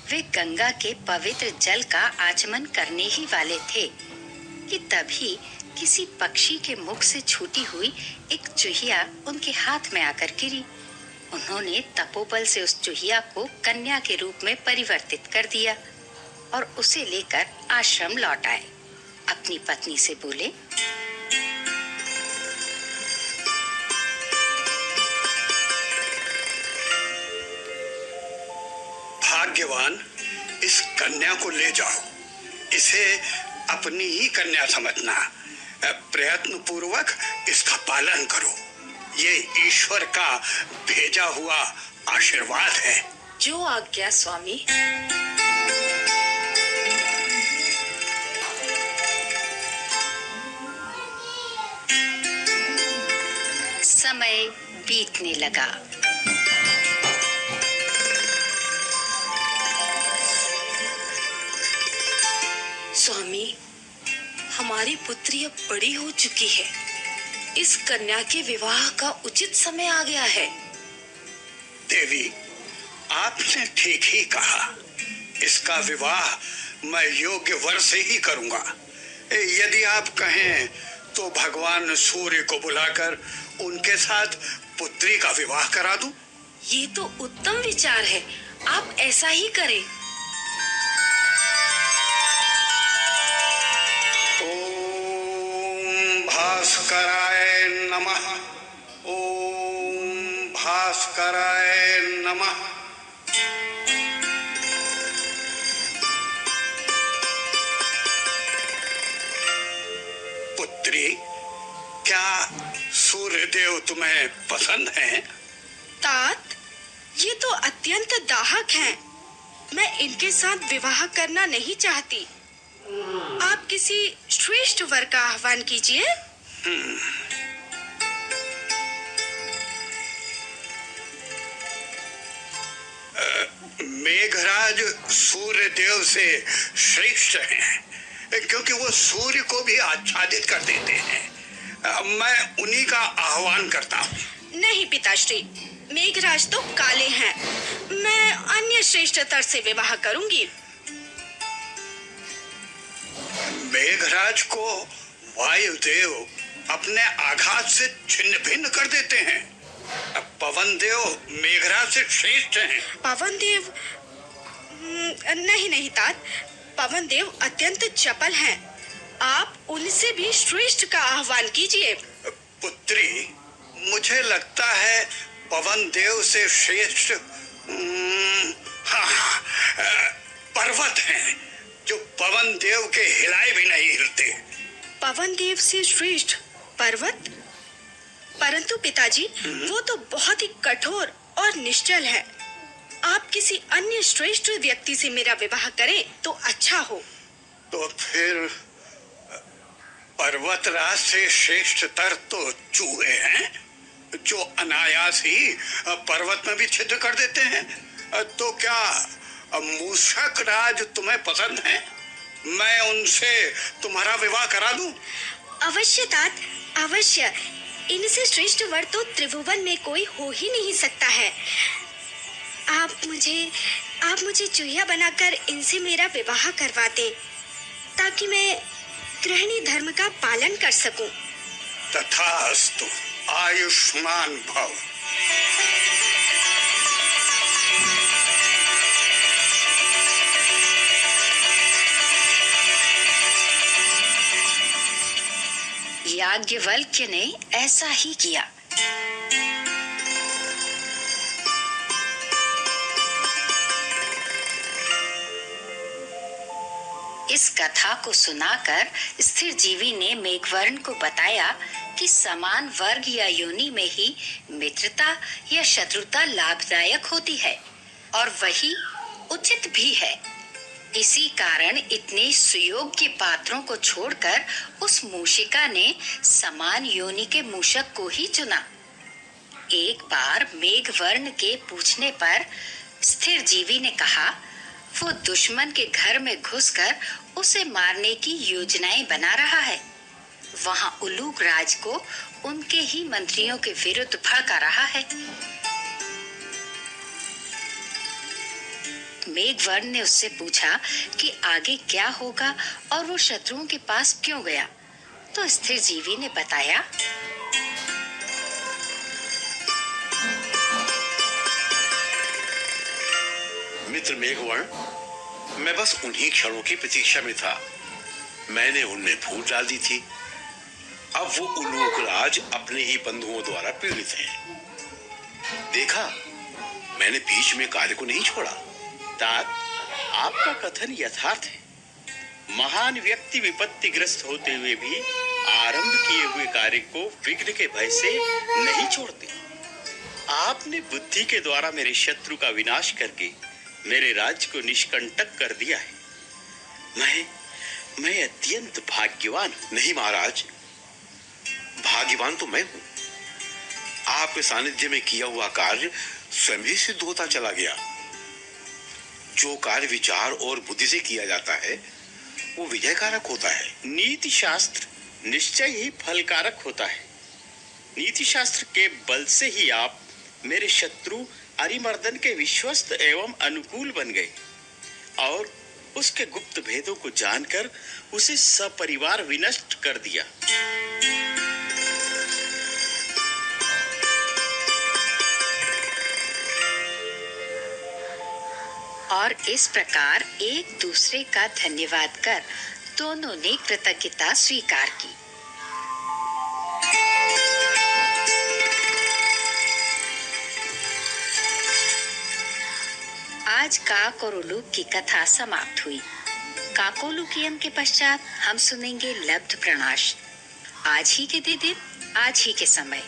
वे गंगा के पवित्र जल का आचमन करने ही वाले थे कि तभी किसी पक्षी के मुख से छूटी हुई एक चूहिया उनके हाथ में आकर गिरी। उन्होंने तपोबल से उस चूहिया को कन्या के रूप में परिवर्तित कर दिया और उसे लेकर आश्रम लौट आए। अपनी पत्नी से बोले, भाग्यवान, इस कन्या को ले जाओ। इसे अपनी ही कन्या समझना। प्रयत्न पूर्वक इसका पालन करो। ये ईश्वर का भेजा हुआ आशीर्वाद है। जो आज्ञा स्वामी। समय बीतने लगा। स्वामी, हमारी पुत्री अब बड़ी हो चुकी है। इस कन्या के विवाह का उचित समय आ गया है। देवी, आपने ठीक ही कहा। इसका विवाह मैं योग्य वर से ही करूंगा। यदि आप कहें तो भगवान सूर्य को बुलाकर उनके साथ पुत्री का विवाह करा दूं। ये तो उत्तम विचार है। आप ऐसा ही करें। ओम भास्कराय नमः। ओम भास्कराय नमः। पुत्री, क्या सूर्यदेव तुम्हें पसंद हैं? तात, ये तो अत्यंत दाहक हैं। मैं इनके साथ विवाह करना नहीं चाहती। आप किसी श्रेष्ठ वर का आह्वान कीजिए। मेघराज सूर्यदेव से श्रेष्ठ हैं, क्योंकि वो सूर्य को भी आच्छादित कर देते हैं। मैं उन्हीं का आह्वान करता हूँ। नहीं पिताश्री, मेघराज तो काले हैं। मैं अन्य श्रेष्ठतर से विवाह करूंगी। मेघराज को वायुदेव अपने आघात से छिन्न भिन्न कर देते हैं। पवन देव मेघराज से श्रेष्ठ हैं। पवन देव? नहीं नहीं तात, पवन देव अत्यंत चपल हैं। आप उनसे भी श्रेष्ठ का आह्वान कीजिए। पुत्री, मुझे लगता है पवन देव से श्रेष्ठ पर्वत हैं, जो पवन देव के हिलाए भी नहीं हिलते। पवन देव से श्रेष्ठ पर्वत? परंतु पिताजी, वो तो बहुत ही कठोर और निश्चल है। आप किसी अन्य श्रेष्ठ व्यक्ति से मेरा विवाह करें तो अच्छा हो। तो फिर पर्वतराज से श्रेष्ठतर तो चूहे हैं, जो अनायास ही पर्वत में भी छिद्र कर देते हैं। तो क्या मूषक राज तुम्हें पसंद है? मैं उनसे तुम्हारा विवाह करा दूं? अवश्य तात, अवश्य। इनसे श्रेष्ठ वर तो त्रिभुवन में कोई हो ही नहीं सकता है। आप मुझे चूहिया बनाकर इनसे मेरा विवाह करवा दें, ताकि मैं गृहिणी धर्म का पालन कर सकूं। तथास्तु। आयुष्मान भव। याज्ञवल्क्य ने ऐसा ही किया। इस कथा को सुनाकर स्थिर जीवी ने मेघवर्ण को बताया कि समान वर्ग या योनि में ही मित्रता या शत्रुता लाभदायक होती है और वही उचित भी है। इसी कारण इतने सुयोग्य पात्रों को छोड़कर उस मूषिका ने समान योनि के मूषक को ही चुना। एक बार मेघवर्ण के पूछने पर स्थिर जीवी ने कहा, वो दुश्मन के घर में घुसकर उसे मारने की योजनाएं बना रहा है। वहां उलूक राज को उनके ही मंत्रियों के विरुद्ध भड़का रहा है। मेघवर्ण ने उससे पूछा कि आगे क्या होगा और वो शत्रुओं के पास क्यों गया, तो स्थिर जीवी ने बताया, मित्र मेघवर्ण, मैं बस उन्हीं क्षणों की प्रतीक्षा में था। मैंने उनमें फूट डाल दी थी। अब वो उल्लूकराज अपने ही बंधुओं द्वारा पीड़ित हैं। देखा, मैंने बीच में कार्य को नहीं छोड़ा। तात, आपका कथन यथार्थ है। महान व्यक्ति विपत्तिग्रस्त होते हुए भी आरंभ किए हुए कार्य को विघ्न के भय से नहीं छोड़ते। आपने बुद्धि के द्वारा मेरे शत्रु का विनाश करके मेरे राज्य को निष्कंटक कर दिया है। मैं अत्यंत भाग्यवान हूं। नहीं महाराज, भाग्यवान तो मैं हूं। आपके सानिध्य में किया हुआ कार्य स्वयं ही सिद्ध होता चला गया। जो कार्य विचार और बुद्धि से किया जाता है वो विजयकारक होता है। नीति शास्त्र निश्चय ही फलकारक होता है। नीति शास्त्र के बल से ही आप मेरे शत्रु अरिमर्दन के विश्वस्त एवं अनुकूल बन गए और उसके गुप्त भेदों को जानकर उसे सपरिवार विनष्ट कर दिया। और इस प्रकार एक दूसरे का धन्यवाद कर दोनों ने कृतज्ञता स्वीकार की। आज काक और उल्लूक की कथा समाप्त हुई। काकोलुकियम के पश्चात हम सुनेंगे लब्ध प्रणाश। आज ही के दिन, आज ही के समय।